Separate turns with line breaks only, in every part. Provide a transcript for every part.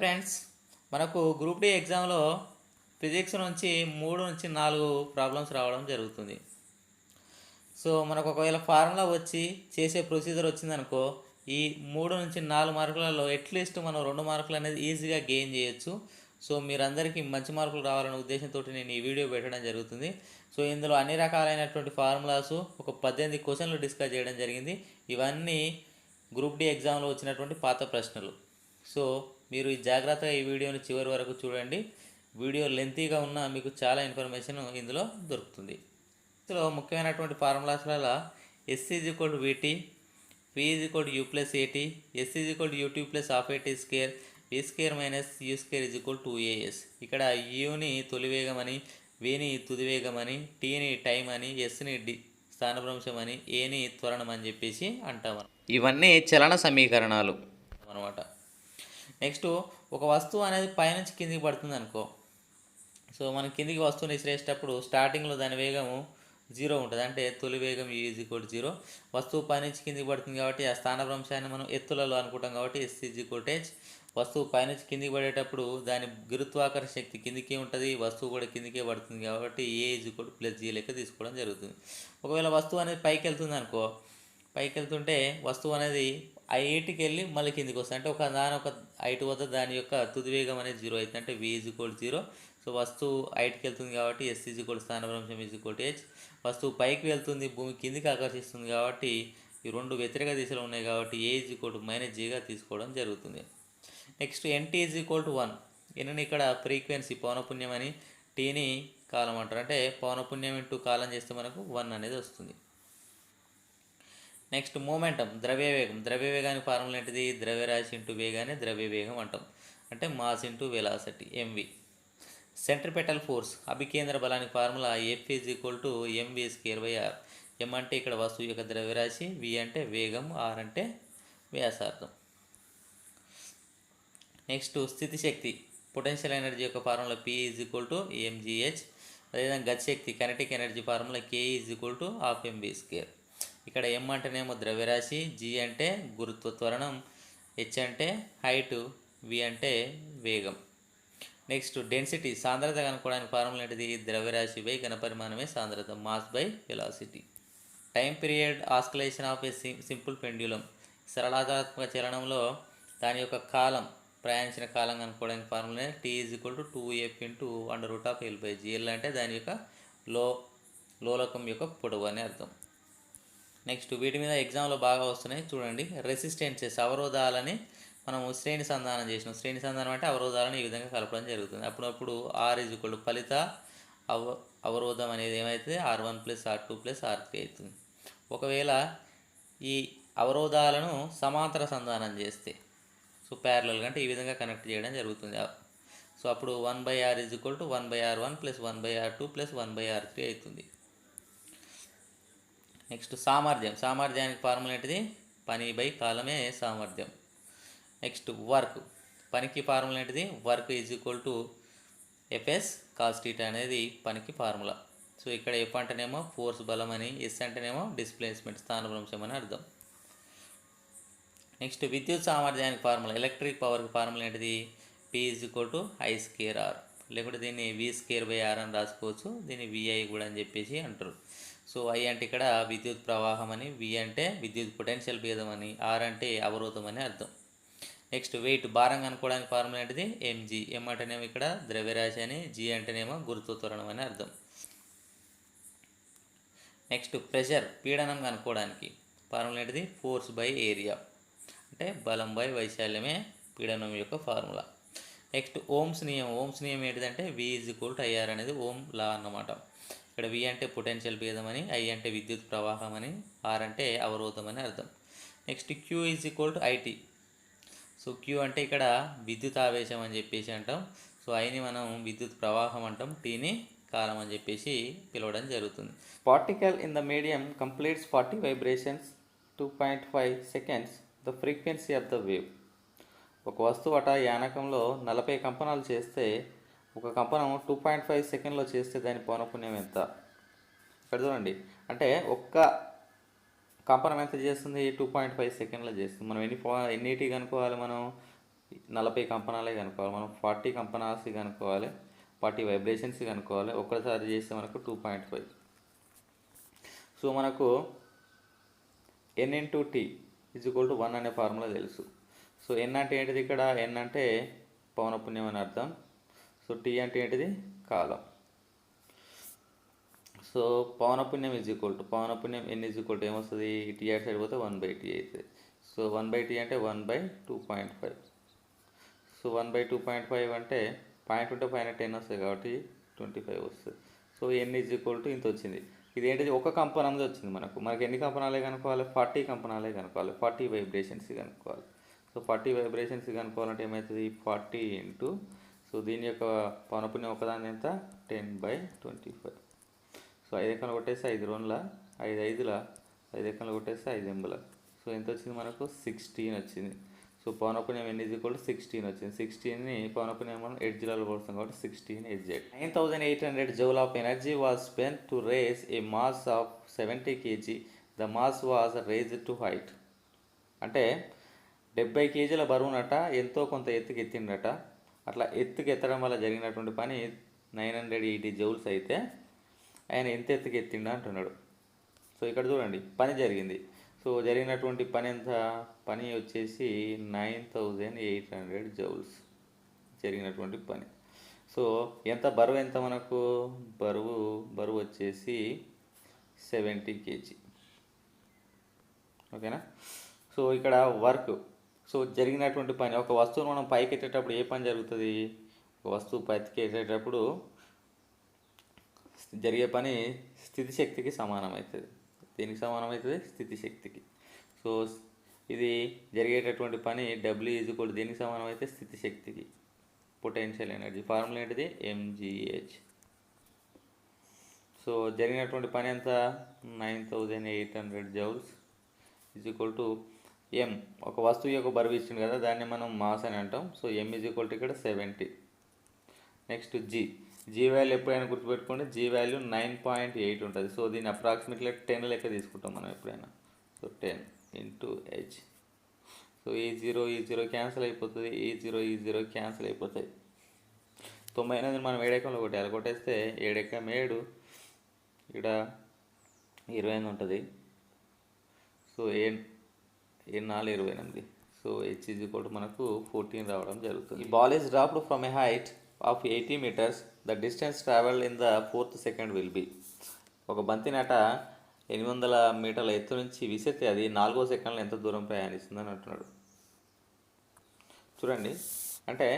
Friends, మనకు group D ఎగ్జామ్లో physics నుంచి 3 నుంచి 4 ప్రాబ్లమ్స్ రావడం జరుగుతుంది. సో మనకు ఒకవేళ ఫార్ములా వచ్చి చేసే ప్రొసీజర్ వచ్చిందనుకో, ఈ 3 నుంచి 4 మార్కులలో అట్లీస్ట్ మనం 2 మార్కులు అనేది ఈజీగా గెయిన్ చేయొచ్చు. సో మీరందరికీ మంచి మార్కులు రావాలనే ఉద్దేశంతో నేను ఈ వీడియో పెట్టడం జరుగుతుంది. సో ఇందులో అన్ని రకాలైనటువంటి ఫార్ములాస్ ఒక 18 క్వశ్చన్లు డిస్కస్ చేయడం జరిగింది. ఇవన్నీ గ్రూప్ డి ఎగ్జామ్లో వచ్చినటువంటి పాత ప్రశ్నలు. సో మీరు జాగ్రత్తగా ఈ వీడియోని చివరి వరకు చూడండి. వీడియో లెంతీగా ఉన్నా మీకు చాలా ఇన్ఫర్మేషన్ ఇందులో దొరుకుతుంది. ఇందులో ముఖ్యమైనటువంటి ఫార్ములాస్లలో S is equal to VT, V is equal to U plus AT, S is equal to UT plus half AT square, V square minus U square is equal to AS. ఇక్కడ యూని తొలి వేగం అని, విని తుది వేగం అని, టీని టైం అని, ఎస్ని స్థానభ్రంశం అని, ఏని త్వరణం అని చెప్పేసి అంటాం. ఇవన్నీ చలన సమీకరణాలు అనమాట. నెక్స్ట్, ఒక వస్తువు అనేది పైనుంచి కిందికి పడుతుంది అనుకో. సో మనం కిందికి వస్తువుని విసిరేసేటప్పుడు స్టార్టింగ్లో దాని వేగము 0 ఉంటుంది, అంటే తొలి వేగం యూ ఈజ్ ఈక్వల్ టు 0. వస్తువు పైనుంచి కిందికి పడుతుంది కాబట్టి ఆ స్థానభ్రంశాన్ని మనం ఎత్తులలో అనుకుంటాం కాబట్టి S is equal to H. వస్తువు పైనుంచి కిందికి పడేటప్పుడు దాని గురుత్వాకర్షణ శక్తి కిందికే ఉంటుంది, వస్తువు కూడా కిందికే పడుతుంది కాబట్టి A is equal to plus G లెక్క తీసుకోవడం జరుగుతుంది. ఒకవేళ వస్తువు అనేది పైకి వెళ్తుంది అనుకో, పైకి వెళ్తుంటే వస్తువు అనేది ఐటికి వెళ్ళి మళ్ళీ కిందికి వస్తుంది, అంటే ఒక ఐటు వద్ద దాని యొక్క తుది వేగం అనేది 0 అవుతుంది, అంటే వి ఈజ్ ఈక్వల్ 0. సో వస్తువు ఐటికి వెళ్తుంది కాబట్టి ఎస్ ఈజ్ ఈక్వల్ స్థానభ్రంశం ఈజ్ ఈక్వల్ హెచ్. వస్తువు పైకి వెళ్తుంది, భూమి కిందికి ఆకర్షిస్తుంది కాబట్టి ఈ రెండు వ్యతిరేక దిశలో ఉన్నాయి కాబట్టి A is equal to minus జీగా తీసుకోవడం జరుగుతుంది. Next, NT is equal to 1. ఎన్ని ఇక్కడ ఫ్రీక్వెన్సీ పౌనపుణ్యం అని, టీని కాలం అంటారు, అంటే పౌనపుణ్యం ఇంటూ కాలం చేస్తే మనకు 1 అనేది వస్తుంది. నెక్స్ట్, మూమెంటం ద్రవ్యవేగం. ద్రవ్యవేగానికి ఫార్ములా ఏంటిది? ద్రవ్యరాశి ఇంటూ వేగాన్ని ద్రవ్యవేగం అంటాం, అంటే mass into velocity MV. Centripetal force అభికేంద్ర బలానికి formula F is equal to MV square by R. M అంటే ఇక్కడ వస్తువు యొక్క ద్రవ్యరాశి, వి అంటే వేగం, ఆర్ అంటే వ్యాసార్థం. నెక్స్ట్, స్థితిశక్తి పొటెన్షియల్ ఎనర్జీ యొక్క formula P is equal to MGH. అదేవిధంగా గతిశక్తి kinetic energy formula K is equal to half MV square. ఇక్కడ ఎం అంటేనేమో ద్రవ్యరాశి, జి అంటే గురుత్వ త్వరణం, హెచ్ అంటే హైటు, వి అంటే వేగం. నెక్స్ట్, డెన్సిటీ సాంద్రత కనుక్కోవడానికి ఫార్ములా ఏంటిది? ద్రవ్యరాశి బై ఘనపరిమాణమే సాంద్రత, mass by velocity. Time period oscillation of a simple pendulum. సరళాధారాత్మక చలనంలో దాని యొక్క కాలం, ప్రయాణించిన కాలం కనుక్కోవడానికి formula T is equal to 2f into √L/g. L అంటే దాని యొక్క లోలకం యొక్క పొడవు అని అర్థం. నెక్స్ట్, వీటి మీద ఎగ్జామ్లో బాగా వస్తున్నాయి చూడండి. రెసిస్టెన్సెస్ అవరోధాలని మనము శ్రేణి సంధానం చేసినాం. శ్రేణి సంధానం అంటే అవరోధాలను ఈ విధంగా కలపడం జరుగుతుంది. అప్పుడప్పుడు ఆర్ ఈజ్ ఈక్వల్ టు ఫలిత అవరోధం అనేది ఏమైతుంది? R1 + R2 + R3 అవుతుంది. ఒకవేళ ఈ అవరోధాలను సమాంతర సంధానం చేస్తే, సో ప్యారలల్గా అంటే ఈ విధంగా కనెక్ట్ చేయడం జరుగుతుంది. సో అప్పుడు 1/R is equal to 1/R1 + 1/R2 + 1/R3 అవుతుంది. నెక్స్ట్, సామర్థ్యానికి ఫార్ములా ఏంటిది? పని బై కాలమే సామర్థ్యం. Next, work. పనికి ఫార్ములా ఏంటిది? Work is equal to FS cos theta అనేది పనికి ఫార్ములా. సో ఇక్కడ ఎఫ్ అంటేనేమో ఫోర్స్ బలం అని, ఎస్ అంటేనేమో డిస్ప్లేస్మెంట్ స్థానభ్రంశం అని అర్థం. నెక్స్ట్, విద్యుత్ సామర్థ్యానికి ఫార్ములా, ఎలక్ట్రిక్ పవర్కి ఫార్ములా ఏంటిది? P is equal to I²R, లేకుంటే దీన్ని V²/R అని రాసుకోవచ్చు, దీన్ని విఐ కూడా అని చెప్పేసి అంటారు. సో ఐ అంటే ఇక్కడ విద్యుత్ ప్రవాహం అని, వి అంటే విద్యుత్ పొటెన్షియల్ భేదం అని, ఆర్ అంటే అవరోధం అని అర్థం. నెక్స్ట్, వెయిట్ భారం కనుక్కోవడానికి ఫార్ములా ఏంటిది? ఎంజీ. ఎం అంటేనేమో ఇక్కడ ద్రవ్యరాశి అని, జీ అంటేనేమో గురుత్వ త్వరణం అని అర్థం. నెక్స్ట్, ప్రెషర్ పీడనం కనుక్కోవడానికి ఫార్ములా ఏంటిది? ఫోర్స్ బై ఏరియా, అంటే బలం బై వైశాల్యమే పీడనం యొక్క ఫార్ములా. నెక్స్ట్, ఓమ్స్ నియమం ఏంటిదంటే వి ఈజ్ ఈక్వల్ టు ఐఆర్ అనేది ఓమ్ లా అన్నమాట. ఇక్కడ వి అంటే పొటెన్షియల్ భేదం అని, ఐ అంటే విద్యుత్ ప్రవాహం అని, ఆర్ అంటే అవరోధం అని అర్థం. Next, Q is equal to IT. So Q అంటే ఇక్కడ విద్యుత్ ఆవేశం అని చెప్పేసి అంటాం. సో ఐని మనం విద్యుత్ ప్రవాహం అంటాం, టీని కాలం అని చెప్పేసి పిలవడం జరుగుతుంది. Particle in the medium completes 40 vibrations 2.5 seconds the frequency of the wave. ఒక వస్తువు అట యానకంలో 40 కంపనాలు చేస్తే, ఒక కంపనం 2.5 సెకండ్లో చేస్తే దాని పౌనపుణ్యం ఎంత? ఇక్కడ చూడండి, అంటే ఒక్క కంపనం ఎంత చేస్తుంది? 2.5 సెకండ్లో చేస్తుంది. మనం ఎన్నిటి కనుక్కోవాలి? మనం 40 కంపనాలే కనుక్కోవాలి. మనం 40 కంపనాస్ కనుక్కోవాలి, 40 వైబ్రేషన్స్ కనుక్కోవాలి. ఒక్కసారి చేస్తే మనకు 2.5. సో మనకు n into T is equal to 1 అనే ఫార్ములా తెలుసు. సో n అంటే ఏంటిది? ఇక్కడ n అంటే పౌనపుణ్యం అని అర్థం. సో టీ అంటే ఏంటిది? కాలం. సో పౌనపుణ్యం ఈజ్ ఈక్వల్ టు పౌనపుణ్యం n ఈజ్ ఈక్వల్ టు ఏమొస్తుంది? టీ అటు సైడ్ పోతే 1/t అవుతుంది. సో 1/t అంటే 1/2.5. సో 1/2.5 అంటే పాయింట్ ఉంటే పైన 10 వస్తుంది కాబట్టి 25 వస్తుంది. So n is equal to ఇంత వచ్చింది. ఇది ఏంటిది? ఒక కంపనం వచ్చింది మనకు ఎన్ని కంపనాలే కనుక్కోవాలి? 40 కంపనాలే కనుక్కోవాలి, 40 వైబ్రేషన్స్ కనుక్కోవాలి. సో 40 వైబ్రేషన్స్ కనుక్కోవాలంటే ఏమవుతుంది? 40 ఇంటూ, సో దీని యొక్క పౌనపుణ్యం ఒకదాని ఎంత? 10/25. సో 5 ఎక్కలు కొట్టేస్తే 5 2ల 5 5ల 5 ఎక్కలు కొట్టేస్తే 5 8ల. సో ఎంత వచ్చింది మనకు? 16 వచ్చింది. సో పౌనపుణ్యం n ఈజ్ ఈక్వల్ టు 16 వచ్చింది. 16ని పౌనపుణ్యం మనం ఎడ్జ్లలో కొడుతాం కాబట్టి 16 8Z. 9800 joule of energy was spent to raise a mass of 70 kg. The mass was raised to height. అంటే 70 kgల బరువునట ఎంతో కొంత ఎత్తుకి ఎత్తిండట. అట్లా ఎత్తుకి ఎత్తడం వల్ల జరిగినటువంటి పని 980 జౌల్స్ అయితే ఆయన ఎంత ఎత్తుకి ఎత్తిండ అంటున్నాడు. సో ఇక్కడ చూడండి, పని జరిగింది. సో జరిగినటువంటి పని ఎంత? పని వచ్చేసి 9800 జౌల్స్ జరిగినటువంటి పని. సో ఎంత బరువు? ఎంత మనకు బరువు వచ్చేసి 70 kg. ఓకేనా? సో ఇక్కడ వర్క్, సో జరిగినటువంటి పని, ఒక వస్తువును మనం పైకి ఎత్తేటప్పుడు ఏ పని జరుగుతుంది? ఒక వస్తువు పైకి ఎత్తేటప్పుడు జరిగే పని స్థితి శక్తికి సమానమవుతుంది. దేనికి సమానమవుతుంది? స్థితి శక్తికి. సో ఇది జరిగేటటువంటి పని W ఈజ్ ఈక్వల్ టు దేనికి సమానమైతే? స్థితి శక్తికి. పొటెన్షియల్ ఎనర్జీ ఫార్ములా ఏంటిది? mgh. సో జరిగినటువంటి పని ఎంత? 9800 joules is equal to m. ఒక వస్తువు యొక్క బరువు ఇచ్చింది కదా, దాన్ని మనం మాస్ అని అంటాం. So m is equal to ఇక్కడ 70. నెక్స్ట్ జీ వాల్యూ ఎప్పుడైనా గుర్తుపెట్టుకోండి, జీ వాల్యూ 9.8 ఉంటుంది. సో దీన్ని అప్రాక్సిమేట్లీ 10 లెక్క తీసుకుంటాం మనం ఎప్పుడైనా. So 10 into h. సో ఈ జీరో క్యాన్సిల్ అయిపోతుంది, ఈ జీరో క్యాన్సిల్ అయిపోతాయి. 98 మనం 7 ఎకంలో కొట్టేయాలి. కొట్టేస్తే 7 ఎక్కం 7, ఇక్కడ 28 ఉంటుంది. So 4 28. So h is equal to మనకు 14 రావడం జరుగుతుంది. ఈ ball is dropped from A height of 80 meters. The distance traveled in the 4th second will be. ఒక బంతినట 800 మీటర్ల ఎత్తు నుంచి విసిరితే అది 4వ సెకండ్లో ఎంత దూరం ప్రయాణిస్తుందని అంటున్నాడు. చూడండి, అంటే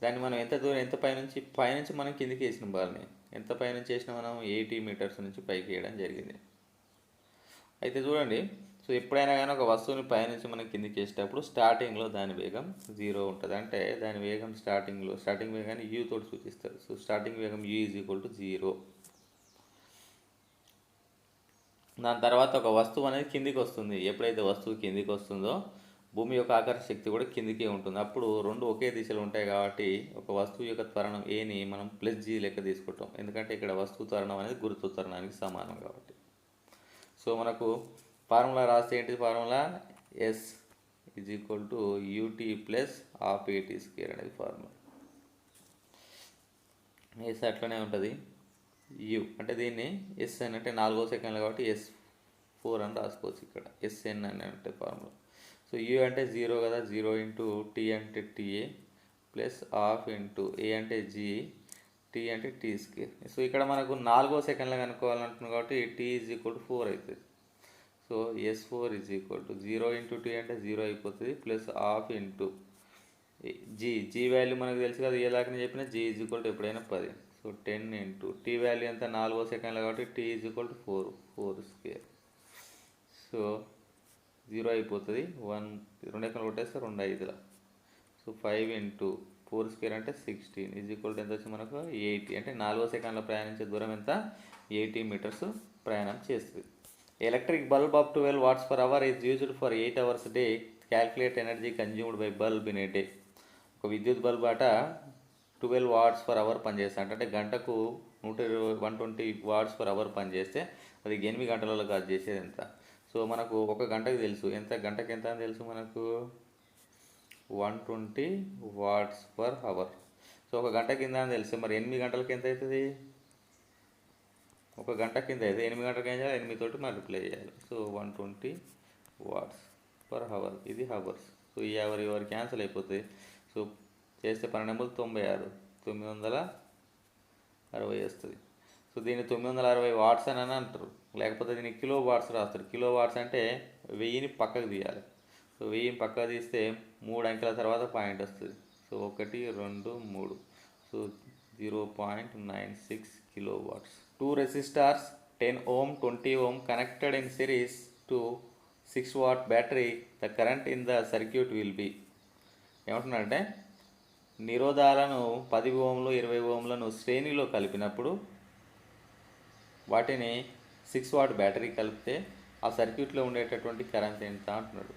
దాన్ని మనం ఎంత పైనుంచి మనం కిందికి వేసిన బాల్ని ఎంత పైనుంచి వేసినా మనం 80 మీటర్స్ నుంచి పైకి వేయడం జరిగింది. అయితే చూడండి, సో ఎప్పుడైనా కానీ ఒక వస్తువుని పైనుంచి మనం కిందికి వేసేటప్పుడు స్టార్టింగ్లో దాని వేగం 0 ఉంటుంది. అంటే దాని వేగం స్టార్టింగ్ వేగాన్ని u తోటి సూచిస్తారు. సో స్టార్టింగ్ వేగం u ఈజ్ ఈక్వల్ టు 0. దాని తర్వాత ఒక వస్తువు అనేది కిందికి వస్తుంది. ఎప్పుడైతే వస్తువు కిందికి వస్తుందో భూమి యొక్క ఆకర్షణ శక్తి కూడా కిందికే ఉంటుంది. అప్పుడు రెండు ఒకే దిశలో ఉంటాయి కాబట్టి ఒక వస్తువు యొక్క త్వరణం ఏని మనం +g లెక్క తీసుకుంటాం. ఎందుకంటే ఇక్కడ వస్తువు త్వరణం అనేది గురుత్వ త్వరణానికి సమానం కాబట్టి. సో మనకు ఫార్ములా రాస్తే ఏంటిది? Formula S is equal to ut plus ½ at² అనేది ఫార్ములా. S అట్లనే ఉంటుంది. u అంటే దీన్ని SN అంటే 4వ సెకండ్లు కాబట్టి S4 అని రాసుకోవచ్చు. ఇక్కడ SN అని అంటే ఫార్ములా. సో u అంటే 0 కదా, 0 ఇంటూ t అంటే TA ప్లస్ ½ ఇంటూ a అంటే g, t అంటే t². సో ఇక్కడ మనకు 4వ సెకండ్లో కనుక్కోవాలంటున్నాం కాబట్టి t ఈజ్ ఈక్వల్ టు 4 అవుతుంది. So S4 is equal to 0 into t అంటే 0 అయిపోతుంది ప్లస్ ½ ఇంటూ g వాల్యూ మనకు తెలుసు కదా, ఏలాగనే చెప్పిన g ఈజ్ ఈక్వల్ టు ఎప్పుడైనా 10. సో 10 ఇంటూ t వాల్యూ ఎంత? 4వ సెకండ్లో కాబట్టి t is equal to 4² so 0 అయిపోతుంది. 2 ఎక్కలు కొట్టేస్తే 2 5ల. సో 5 ఇంటూ 4² అంటే 16 ఈజ్ ఈక్వల్ టు ఎంత వచ్చి మనకు 80. అంటే 4వ సెకండ్లో ప్రయాణించే దూరం ఎంత? 80 మీటర్స్ ప్రయాణం చేస్తుంది. Electric bulb of 12 watts per hour is used for 8 hours a day. Calculate energy consumed by bulb in a day. ఒక విద్యుత్ బల్బ్ అట 12 watts per hour పనిచేస్తా అంటే గంటకు 120 watts per hour పనిచేస్తే అది 8 గంటలలో కాదు చేసేది ఎంత? సో మనకు ఒక గంటకు తెలుసు ఎంత, గంటకి ఎంత అని తెలుసు మనకు 120 వాట్స్ పర్ అవర్. సో ఒక గంట కింద అని తెలిస్తే మరి 8 గంటలకి ఎంత అవుతుంది? ఒక గంట కింద అయితే 8 గంటలకి ఏం చేయాలి? 8 తోటి మల్టిప్లై చేయాలి. సో 120 వాట్స్ పర్ అవర్, ఇది హవర్స్. సో ఈ అవర్ ఎవరు క్యాన్సిల్ అయిపోతుంది. సో చేస్తే 12 96, 960 వస్తుంది. సో దీన్ని 960 వాట్స్ అని అంటారు, లేకపోతే దీన్ని కిలో వాట్స్ రాస్తారు. కిలో వాట్స్ అంటే 1000ని పక్కకు తీయాలి. సో 1000ని పక్కకు తీస్తే 3 అంకెల తర్వాత పాయింట్ వస్తుంది. So 1 2 3. So 0.96 kilowatts. 2 resistors 10 ohm 20 ohm connected in series to 6 watt battery. The current in the circuit will be. ఏమంటున్నారంటే నిరోధాలను 10 ఓంలు 20 ఓంలను శ్రేణిలో కలిపినప్పుడు వాటిని 6 వాట్ బ్యాటరీ కలిపితే ఆ సర్క్యూట్లో ఉండేటటువంటి కరెంట్ ఎంత అంటున్నాడు.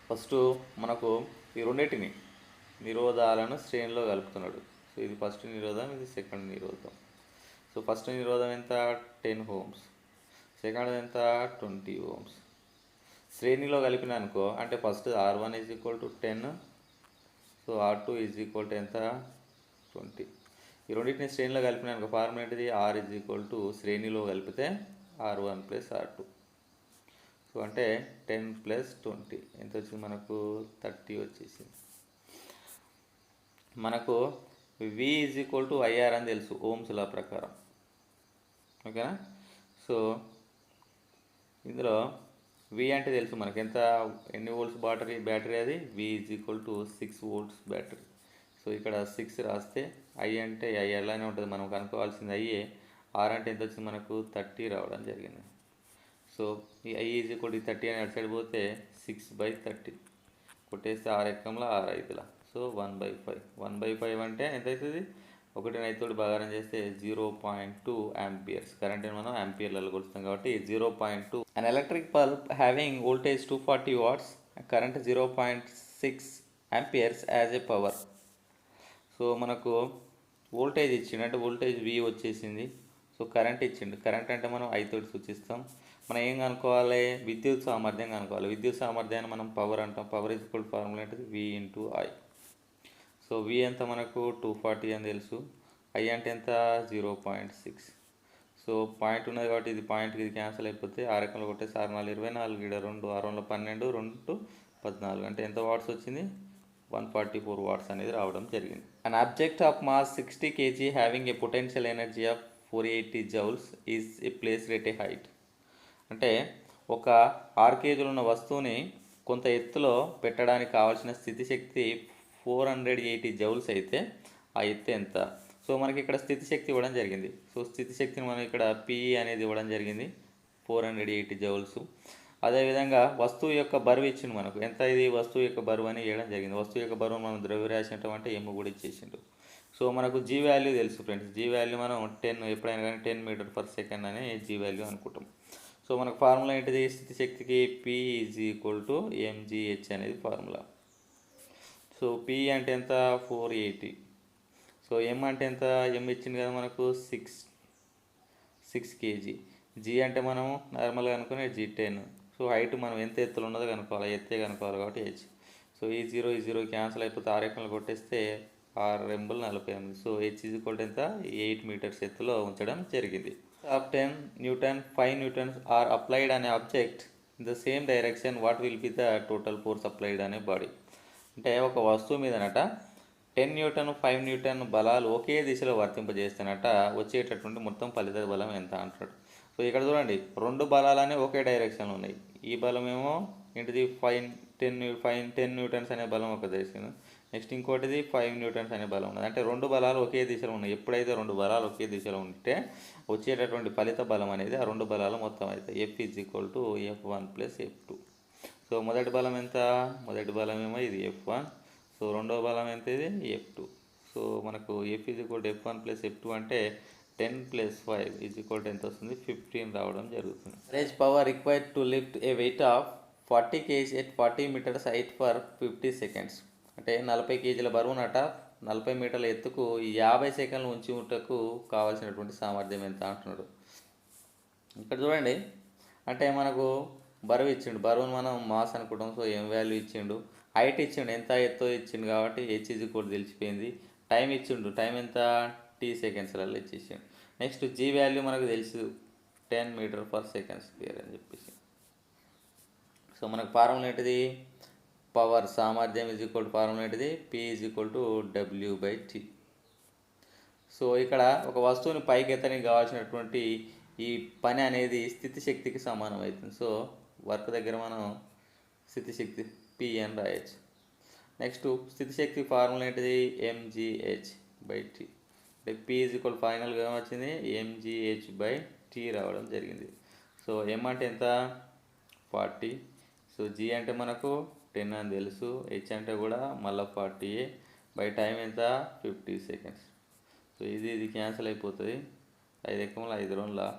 ఫస్ట్ మనకు ఈ రెండింటిని నిరోధాలను శ్రేణిలో కలుపుతున్నాడు. సో ఇది ఫస్ట్ నిరోధం, ఇది సెకండ్ నిరోధం. సో ఫస్ట్ నిరోధం ఎంత? 10 ohms. సెకండ్ ఎంత? 20 ohms. శ్రేణిలో కలిపిన అనుకో అంటే ఫస్ట్ R1 = 10. సో R2 = ఎంత? 20. ఈ రెండింటిని శ్రేణిలో కలిపిన అనుకో ఫార్ములా ఏంటిది? R శ్రేణిలో కలిపితే R1 + R2. సో అంటే 10 + 20 ఎంత వచ్చింది మనకు? 30 వచ్చేసింది. మనకు V IR అని తెలుసు ఓమ్స్ లా ప్రకారం, ఓకేనా. సో ఇందులో V అంటే తెలుసు మనకి ఎంత, ఎన్ని వోల్ట్స్ బ్యాటరీ అది? V 6 volts battery. సో ఇక్కడ 6 రాస్తే I అంటే I అలానే ఉంటుంది, మనం కనుక్కోవాల్సింది IE. R అంటే ఎంత వచ్చింది మనకు? 30 రావడం జరిగింది. సో ఈ I 30 అని అటు సైడ్ పోతే 6/30 కొట్టేస్తే 6 ఎక్కంలో 6 5లా. సో 1/5. 1/5 అంటే ఎంత అవుతుంది? 1 9 భాగారం చేస్తే 0.2 amperes. కరెంట్ మనం యాంపియర్లలో కొలుస్తాం కాబట్టి 0.2. An electric bulb having voltage 240 watts, current 0.6 amperes as a power. So మనకు వోల్టేజ్ ఇచ్చిండు అంటే వోల్టేజ్ V వచ్చేసింది. సో కరెంట్ ఇచ్చిండు. కరెంట్ అంటే మనం I తోటి సూచిస్తాం. మనం ఏం కనుక్కోవాలి? విద్యుత్ సామర్థ్యం కనుక్కోవాలి. విద్యుత్ సామర్థ్యాన్ని మనం పవర్ అంటాం. పవర్ ఫార్ములా ఏంటిది? V × I. సో V ఎంత మనకు? 240 అని తెలుసు. I అంటే ఎంత? 0.6. సో పాయింట్ ఉన్నది కాబట్టి ఇది పాయింట్కి ఇది క్యాన్సిల్ అయిపోతే 6 ఎకంలో కొట్టేసి 6 4 24, ఇక్కడ 2 6 12, 2 14 అంటే ఎంత వాట్స్ వచ్చింది? 144 వాట్స్ అనేది రావడం జరిగింది. An object of mass 60 kg having a potential energy of 480 joules is placed at a height. అంటే ఒక 6 కేజీలు ఉన్న వస్తువుని కొంత ఎత్తులో పెట్టడానికి కావాల్సిన స్థితి శక్తి 480 జౌల్స్ అయితే ఆ ఎత్తు ఎంత? సో మనకి ఇక్కడ స్థితి శక్తి ఇవ్వడం జరిగింది. సో స్థితి శక్తిని మనం ఇక్కడ PE అనేది ఇవ్వడం జరిగింది, 480 జౌల్స్. అదేవిధంగా వస్తువు యొక్క బరువు ఇచ్చిండు మనకు. ఎంత ఇది? వస్తువు యొక్క బరువు అని ఇవ్వడం జరిగింది. వస్తువు యొక్క బరువు మనం ద్రవ్యరాశి అంటే M కూడా ఇచ్చేసిండు. సో మనకు G వాల్యూ తెలుసు ఫ్రెండ్స్. G వాల్యూ మనం 10, ఎప్పుడైనా కానీ 10 m/s అనే G వాల్యూ అనుకుంటాం. సో మనకు ఫార్ములా ఏంటిది? స్థితి శక్తికి P = mgh అనేది ఫార్ములా. సో P అంటే ఎంత? 480. సో M అంటే ఎంత? M ఇచ్చింది కదా మనకు 6 kg. G అంటే మనం నార్మల్గా అనుకునే G10. సో హైట్ మనం ఎంత ఎత్తులో ఉన్నదో కనుక్కోవాలి, ఎత్తే కనుక్కోవాలి కాబట్టి H. సో ఈ 0 క్యాన్సిల్ అయిపోతే 6 ఎకంలో కొట్టేస్తే 6 రెంబులు 48. సో H ఎంత? 8 meters ఎత్తులో ఉంచడం జరిగింది. Of 10 Newton, 5 newtons are applied on an object in the same direction. What will be the total force applied on a body? అంటే ఒక వస్తువు మీదనట 10 Newton 5 Newton బలాలు ఒకే దిశలో వర్తింపజేస్తానట వచ్చేటటువంటి మొత్తం ఫలిత బలం ఎంత అంటాడు. సో ఇక్కడ చూడండి, 2 బలాలనే ఒకే డైరెక్షన్లో ఉన్నాయి. ఈ బలం ఏమో ఏంటిది? 10 న్యూటన్స్ అనే బలం ఒక దిశలో, నెక్స్ట్ ఇంకోటిది 5 newtons అనే బలం ఉన్నది. అంటే 2 బలాలు ఒకే దిశలో ఉన్నాయి. ఎప్పుడైతే 2 బలాలు ఒకే దిశలో ఉంటే వచ్చేటటువంటి ఫలిత బలం అనేది ఆ 2 బలాలు మొత్తం అవుతాయి. F = F1 + F2. సో మొదటి బలం ఎంత? మొదటి బలం ఏమో ఇది F1. సో రెండవ బలం ఎంత? ఇది F2. సో మనకు F = F1 + F2 అంటే 10 + 5 ఎంత వస్తుంది? 15 రావడం జరుగుతుంది. Average power required to lift a weight of 40 kg at 40 meters height for 50 seconds. అంటే 40 కేజీల బరువునట 40 మీటర్ల ఎత్తుకు 50 సెకండ్లు ఉంచి ఉంటకు కావాల్సినటువంటి సామర్థ్యం ఎంత అంటున్నాడు. ఇక్కడ చూడండి, అంటే మనకు బరువు ఇచ్చిండు. బరువును మనం మాస్ అనుకుంటాం. సో M వాల్యూ ఇచ్చిండు. హైట్ ఇచ్చిండు, ఎంత ఎత్తో ఇచ్చిండు కాబట్టి హెచ్ ఈజ్ కూడా తెలిసిపోయింది. టైం ఇచ్చిండు, టైం ఎంత టీ సెకండ్స్లలో ఇచ్చేసిండు. నెక్స్ట్ జీ వాల్యూ మనకు తెలుసు 10 మీటర్ పర్ సెకండ్ స్క్వేర్ అని చెప్పేసి. సో మనకు ఫార్ములా ఏంటిది, పవర్ సామర్థ్యం ఈజ్ ఈక్వల్ టు ఫార్ములా ఏంటిది, P is equal to W T. So ఇక్కడ ఒక వస్తువుని పైకి ఎత్తడానికి కావాల్సినటువంటి ఈ పని అనేది స్థితి శక్తికి సమానం అవుతుంది. సో వర్క్ దగ్గర మనం స్థితి శక్తి పి అని రాయొచ్చు. నెక్స్ట్ స్థితి శక్తి ఫార్ములా ఏంటిది, mgh/t. అంటే పి ఈజ్ ఈక్వల్ ఫైనల్గా వచ్చింది mgh/t రావడం జరిగింది. సో ఎం అంటే ఎంత 40, సో జీ అంటే మనకు 10 అని తెలుసు, హెచ్ అంటే కూడా మళ్ళీ 40 బై టైం ఎంత 50 సెకండ్స్. సో ఇది క్యాన్సిల్ అయిపోతుంది. 5 ఎక్కముల 5 2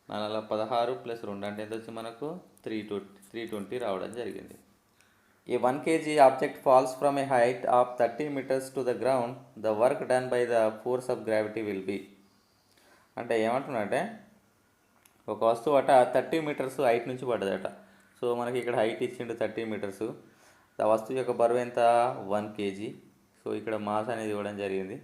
4 16 ప్లస్ 2 అంటే ఎంత వచ్చి మనకు 320 రావడం జరిగింది. A 1 kg object falls from a height of 30 meters to the ground. The work done by the force of gravity will be. అంటే ఏమంటున్నాడంటే ఒక వస్తువు అట 30 మీటర్స్ హైట్ నుంచి పడ్డదట. సో మనకి ఇక్కడ హైట్ ఇచ్చిండు 30 మీటర్స్. ఆ వస్తువు యొక్క బరువు ఎంత 1 kg. సో ఇక్కడ మాస్ అనేది ఇవ్వడం జరిగింది.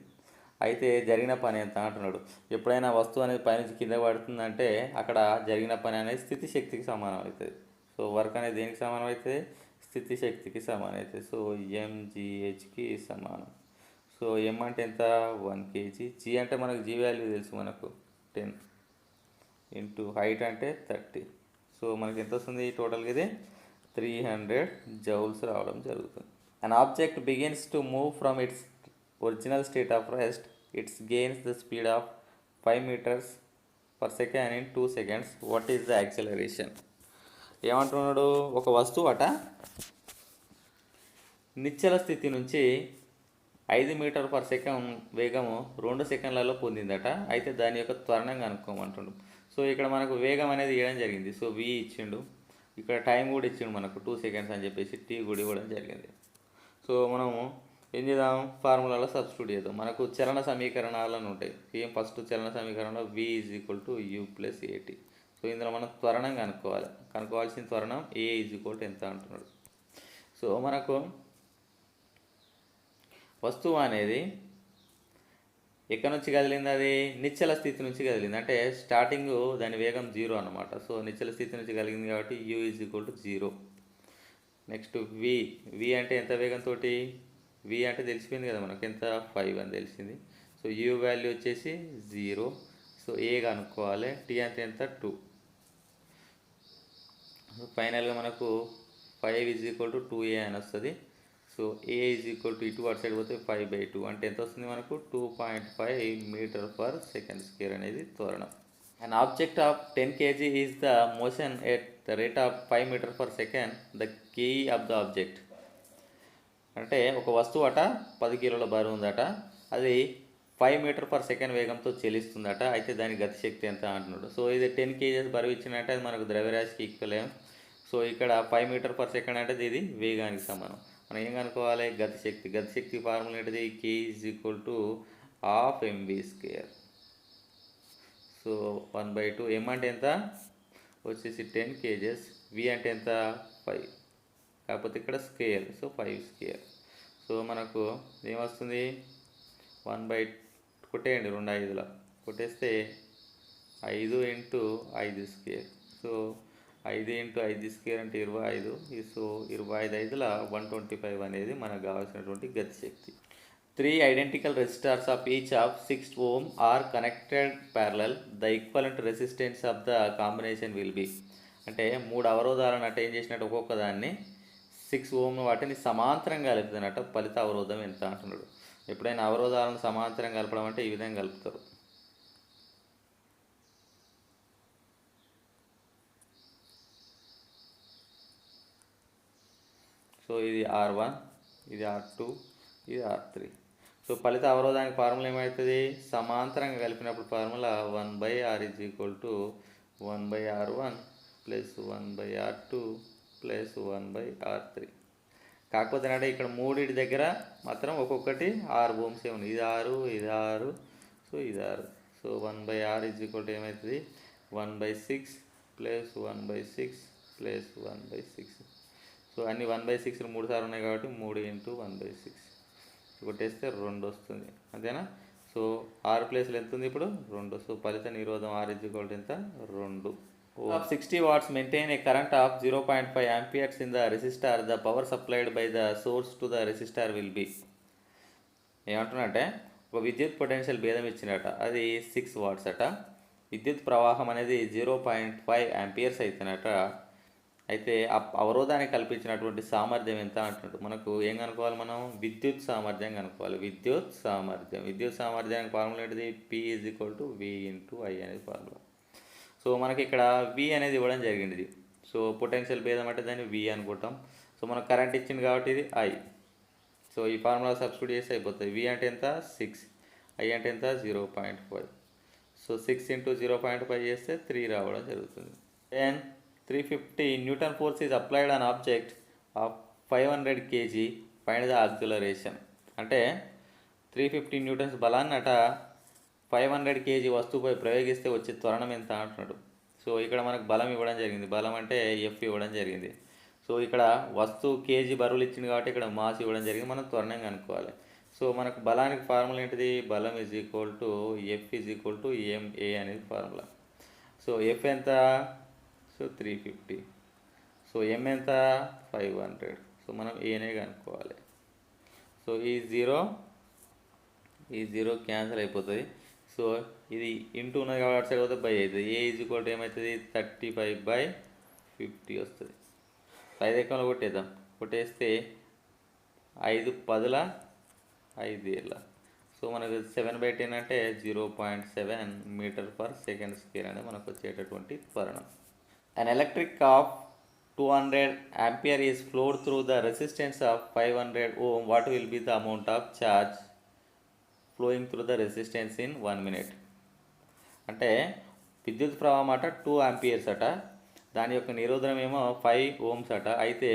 అయితే జరిగిన పని ఎంత అంటున్నాడు. ఎప్పుడైనా వస్తువు అనేది పైనుంచి కింద పడుతుందంటే అక్కడ జరిగిన పని అనేది స్థితి శక్తికి సమానం అవుతుంది. సో వర్క్ అనేది దేనికి సమానం అవుతుంది, స్థితి శక్తికి సమానం అవుతుంది. సో mgh/కి సమానం. సో ఎం అంటే ఎంత 1 kg, జీ అంటే మనకు జీ వాల్యూ తెలుసు మనకు 10 ఇంటూ హైట్ అంటే 30. సో మనకి ఎంత వస్తుంది టోటల్గా ఇది 300 జౌల్స్ రావడం జరుగుతుంది. An object begins to move from it's original state of rest, it's gains the speed of 5 meters per second in 2 seconds. What is the acceleration. ఏమంటున్నాడు, ఒక వస్తువు అట నిశ్చల స్థితి నుంచి 5 మీటర్ పర్ సెకండ్ వేగము 2 సెకండ్లలో పొందిందట. అయితే దాని యొక్క త్వరణం కనుక్కోమంటుండు. సో ఇక్కడ మనకు వేగం అనేది ఇవ్వడం జరిగింది. సో వి ఇచ్చిండు, ఇక్కడ టైం కూడా ఇచ్చిండు మనకు 2 seconds అని చెప్పేసి టీ కూడా ఇవ్వడం జరిగింది. సో మనము ఏం చేద్దాం, ఫార్ములాలో సబ్స్టిట్యూట్ చేద్దాం. మనకు చలన సమీకరణాలను ఉంటాయి. ఏం ఫస్ట్ చలన సమీకరణంలో v is equal to U plus ఏటీ. సో ఇందులో మనం త్వరణం కనుక్కోవాల్సిన త్వరణం ఏ ఈజ్ ఈక్వల్ టు ఎంత అంటున్నాడు. సో మనకు వస్తువు అనేది ఎక్కడి నుంచి కదిలింది, అది నిశ్చల స్థితి నుంచి కదిలింది. అంటే స్టార్టింగ్ దాని వేగం 0 అనమాట. సో నిశ్చల స్థితి నుంచి కలిగింది కాబట్టి U is equal to 0. Next V అంటే ఎంత వేగంతో, వి అంటే తెలిసిపోయింది కదా మనకు ఎంత 5 అని తెలిసింది. సో యూ వాల్యూ వచ్చేసి 0. సో ఏ కనుక్కోవాలి, టీ అంటే ఎంత 2. ఫైనల్గా మనకు 5 ఈజ్ ఈక్వల్ టు 2a అని వస్తుంది. So A is equal to ఇటు అటు సైడ్ పోతే 5/2 అంటే ఎంత వస్తుంది మనకు 2.5 మీటర్ పర్ సెకండ్ స్క్వేర్ అనేది త్వరణం. An object of 10 kg is the motion at the rate of 5 metre per second. The key of the object. అంటే ఒక వస్తువు అట 10 కిలోల బరువు ఉందట, అది 5 మీటర్ పర్ సెకండ్ వేగంతో చెల్లిస్తుందట. అయితే దాని గతిశక్తి ఎంత అంటున్నాడు. సో ఇది 10 kg బరువు ఇచ్చినట్టే అది మనకు ద్రవ్యరాశికి ఈక్వల్. సో ఇక్కడ 5 మీటర్ పర్ సెకండ్ అంటే ఇది వేగానికి సమానం. మనం ఏం కనుక్కోవాలి, గతిశక్తి ఫార్ములా ఏంటిది, k is equal to ½ mv². So 1/2. ఎం అంటే ఎంత వచ్చేసి 10 kg, వి అంటే ఎంత 5, కాకపోతే ఇక్కడ స్కేర్, సో 5². సో మనకు ఏమొస్తుంది 1/, కొట్టేయండి 2 5ల కొట్టేస్తే 5 × 5². సో 5 × 5² అంటే 25. సో 25 5ల 125 అనేది మనకు కావాల్సినటువంటి గతిశక్తి. 3 identical resistors of each of 6 ohm are connected parallel. The equivalent resistance of the combination will be. అంటే 3 అవరోధాలను అంటే ఏం చేసినట్టు ఒక్కొక్క దాన్ని 6 ohm వాటిని సమాంతరంగా కలుపుతున్నట్టు ఫలిత అవరోధం ఎంత అంటున్నాడు. ఎప్పుడైనా అవరోధాలను సమాంతరంగా కలపడం అంటే ఈ విధంగా కలుపుతారు. సో ఇది R1, ఇది R2, ఇది R3. సో ఫలిత అవరోధానికి ఫార్ములా ఏమవుతుంది, సమాంతరంగా కలిపినప్పుడు formula 1/R is equal to 1/R1 plus 1/R2 plus 1/R3. కాకపోతే అంటే ఇక్కడ మూడింటి దగ్గర మాత్రం ఒక్కొక్కటి 6 ohms ఉంది. ఇది 6, ఇది 6, సో ఇది 6. So 1/R is equal to ఏమవుతుంది 1/6 ప్లస్ 1/6 ప్లస్ 1/6. సో అన్ని 1/6 3 సార్లు ఉన్నాయి కాబట్టి 3 × 1/6 కొట్టేస్తే 2 వస్తుంది, అంతేనా. సో 6 ప్లేస్లో ఎంత ఉంది ఇప్పుడు 2. సో ఫలిత నిరోధం R ఎంత 2. Of 60 watts maintain a current of 0.5 amperes in the resistor. The power supplied by the source to the resistor will be. ఏమంటున్నట్టే ఒక విద్యుత్ పొటెన్షియల్ భేదం ఇచ్చినట, అది 6 వాట్స్ అట. విద్యుత్ ప్రవాహం అనేది 0.5 యాంపియర్స్ అవుతున్నట. అయితే అవరోధానికి కల్పించినటువంటి సామర్థ్యం ఎంత అంటున్నట్టు. మనకు ఏం కనుక్కోవాలి, మనం విద్యుత్ సామర్థ్యం కనుక్కోవాలి. విద్యుత్ సామర్థ్యానికి ఫార్ములా ఏంటిది, P = V × I అనేది ఫార్ములా. సో మనకి ఇక్కడ V అనేది ఇవ్వడం జరిగింది. సో పొటెన్షియల్ భేదం అంటే దాన్ని V అనుకుంటాం. సో మనకు కరెంట్ ఇచ్చింది కాబట్టి ఇది I. సో ఈ ఫార్ములా సబ్స్టిట్యూట్ చేస్తే అయిపోతుంది. V అంటే ఎంత 6, I అంటే ఎంత 0.5. సో 6 × 0.5 చేస్తే 3 రావడం జరుగుతుంది. Then 350 newton force is applied on object of 500 kg, find the acceleration. అంటే 350 న్యూటన్స్ బలాన్ని అట 500 kg వస్తువుపై ప్రయోగిస్తే వచ్చే త్వరణం ఎంత అంటున్నాడు. సో ఇక్కడ మనకు బలం ఇవ్వడం జరిగింది. బలం అంటే F ఇవ్వడం జరిగింది. సో ఇక్కడ వస్తువు కేజీ బరువులు ఇచ్చింది కాబట్టి ఇక్కడ మాస్ ఇవ్వడం జరిగింది. మనం త్వరణం కనుక్కోవాలి. సో మనకు బలానికి ఫార్ములా ఏంటిది, బలం F = ma అనేది ఫార్ములా. సో F ఎంత, సో 350. సో M ఎంత 500. సో మనం ఏనే కనుక్కోవాలి. సో ఈ జీరో క్యాన్సిల్ అయిపోతుంది. సో ఇది ఇంటూ ఉన్నది కాబట్టి అటు సైడ్ పోతే బై అవుతుంది. A = ఏమవుతుంది 35/50 వస్తుంది. 5 ఎకంలో కొట్టేద్దాం. కొట్టేస్తే 5 10 5 సో మనకు 7/10 అంటే 0.7 m/s² అనేది మనకు వచ్చేటటువంటి త్వరణం. An electric of 200 ampere is flowed through the resistance of 500 ohm. What will be the amount of charge flowing through the resistance in 1 minute? అంటే విద్యుత్ ప్రవాహం అట 2 ఆంపియర్స్ అట, దాని యొక్క నిరోధనం ఏమో 5 ohms అట. అయితే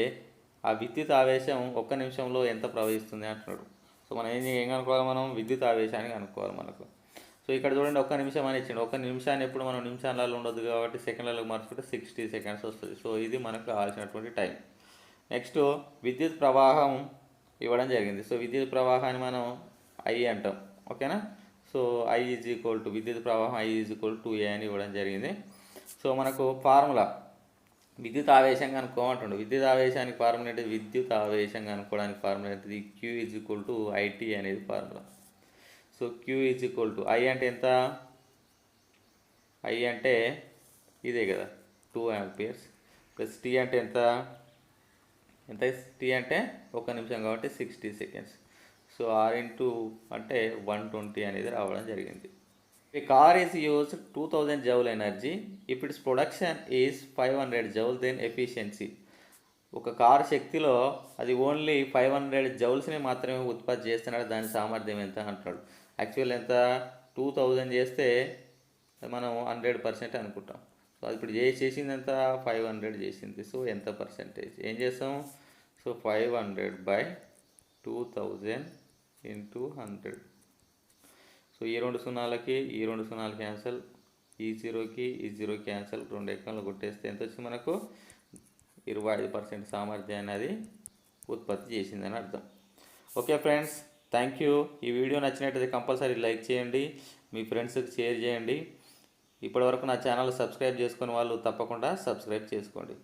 ఆ విద్యుత్ ఆవేశం 1 నిమిషంలో ఎంత ప్రవహిస్తుంది అంటున్నాడు. సో మనం ఏం కనుక్కోవాలి, మనం విద్యుత్ ఆవేశాన్ని కనుక్కోవాలి మనకు. సో ఇక్కడ చూడండి 1 నిమిషం అని ఇచ్చిండు. 1 నిమిషాన్ని ఎప్పుడు మనం నిమిషాలలో ఉండదు కాబట్టి సెకండ్లలో మార్చుకుంటే 60 సెకండ్స్ వస్తుంది. సో ఇది మనకు కావాల్సినటువంటి టైం. నెక్స్ట్ విద్యుత్ ప్రవాహం ఇవ్వడం జరిగింది. సో విద్యుత్ ప్రవాహాన్ని మనం I అంటాం, ఓకేనా. సో I = విద్యుత్ ప్రవాహం I = 2a అని ఇవ్వడం జరిగింది. సో మనకు ఫార్ములా విద్యుత్ ఆవేశం కనుక్కోమంటుండు. విద్యుత్ ఆవేశానికి ఫార్ములా ఏంటిది, విద్యుత్ ఆవేశం కనుక్కోవడానికి ఫార్ములా ఏంటిది, Q = IT అనేది ఫార్ములా. సో Q = I అంటే ఎంత, I అంటే ఇదే కదా 2 ఆంపియర్స్ ప్లస్ T అంటే ఎంత T అంటే 1 నిమిషం కాబట్టి 60 సెకండ్స్. సో R అంటే 120 అనేది రావడం జరిగింది. A car is used 2000 joule energy. If its production is 500 joule, then efficiency. ఒక కారు శక్తిలో అది ఓన్లీ 500 జౌల్స్ని మాత్రమే ఉత్పత్తి చేస్తున్నాడు, దాని సామర్థ్యం ఎంత అంటున్నాడు. యాక్చువల్ ఎంత 2000 చేస్తే మనం 100% అనుకుంటాం. సో అది ఇప్పుడు చేసింది ఎంత 500 చేసింది. సో ఎంత పర్సెంటేజ్ ఏం చేస్తాం, సో 500/2000 × 100. సో ఈ 2 సున్నాలకి ఈ 2 సున్నాలు క్యాన్సల్, ఈ 0కి ఈ 0 క్యాన్సల్, 2 ఎకంలో కొట్టేస్తే ఎంత వచ్చి మనకు 25% సామర్థ్యాన్ని అది ఉత్పత్తి చేసిందని అర్థం. Okay friends, thank you. ఈ వీడియో నచ్చినట్టయితే కంపల్సరీ లైక్ చేయండి, మీ ఫ్రెండ్స్కి షేర్ చేయండి. ఇప్పటివరకు నా ఛానల్ సబ్స్క్రైబ్ చేసుకుని వాళ్ళు తప్పకుండా సబ్స్క్రైబ్ చేసుకోండి.